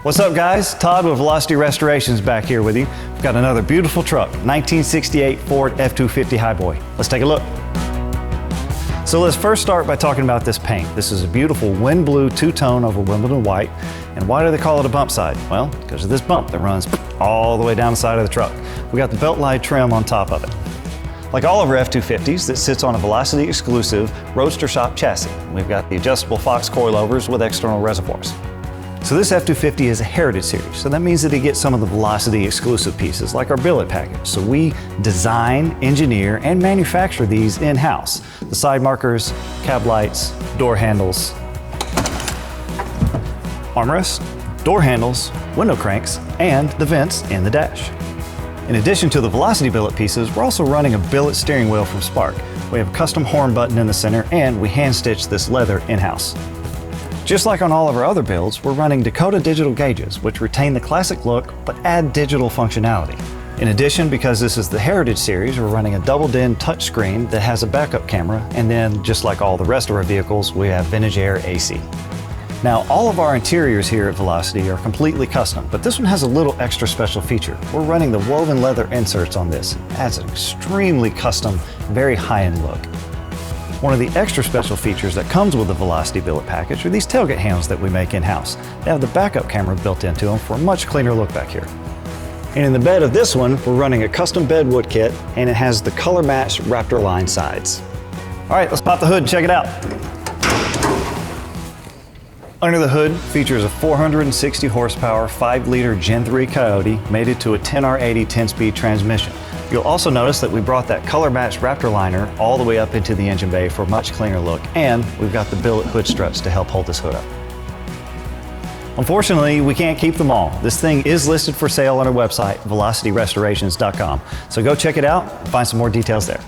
What's up guys? Todd with Velocity Restorations back here with you. We've got another beautiful truck, 1968 Ford F250 Highboy. Let's take a look. So let's first start by talking about this paint. This is a beautiful wind blue two-tone over Wimbledon White. And why do they call it a bump side? Well, because of this bump that runs all the way down the side of the truck. We got the belt line trim on top of it. Like all of our F250s, that sits on a Velocity exclusive Roadster Shop chassis. We've got the adjustable Fox coilovers with external reservoirs. So this F250 is a heritage series, so that means that it gets some of the Velocity exclusive pieces, like our billet package. So we design, engineer, and manufacture these in-house. The side markers, cab lights, door handles, armrests, door handles, window cranks, and the vents in the dash. In addition to the Velocity billet pieces, we're also running a billet steering wheel from Spark. We have a custom horn button in the center, and we hand-stitched this leather in-house. Just like on all of our other builds, we're running Dakota digital gauges, which retain the classic look, but add digital functionality. In addition, because this is the Heritage Series, we're running a double-din touchscreen that has a backup camera, and then, just like all the rest of our vehicles, we have Vintage Air AC. Now, all of our interiors here at Velocity are completely custom, but this one has a little extra special feature. We're running the woven leather inserts on this. It adds an extremely custom, very high-end look. One of the extra special features that comes with the Velocity billet package are these tailgate handles that we make in-house. They have the backup camera built into them for a much cleaner look back here. And in the bed of this one, we're running a custom bed wood kit, and it has the color-matched Raptor line sides. All right, let's pop the hood and check it out. Under the hood features a 460 horsepower, 5-liter Gen 3 Coyote mated to a 10R80 10-speed transmission. You'll also notice that we brought that color-matched Raptor liner all the way up into the engine bay for a much cleaner look, and we've got the billet hood struts to help hold this hood up. Unfortunately, we can't keep them all. This thing is listed for sale on our website, velocityrestorations.com. So go check it out and find some more details there.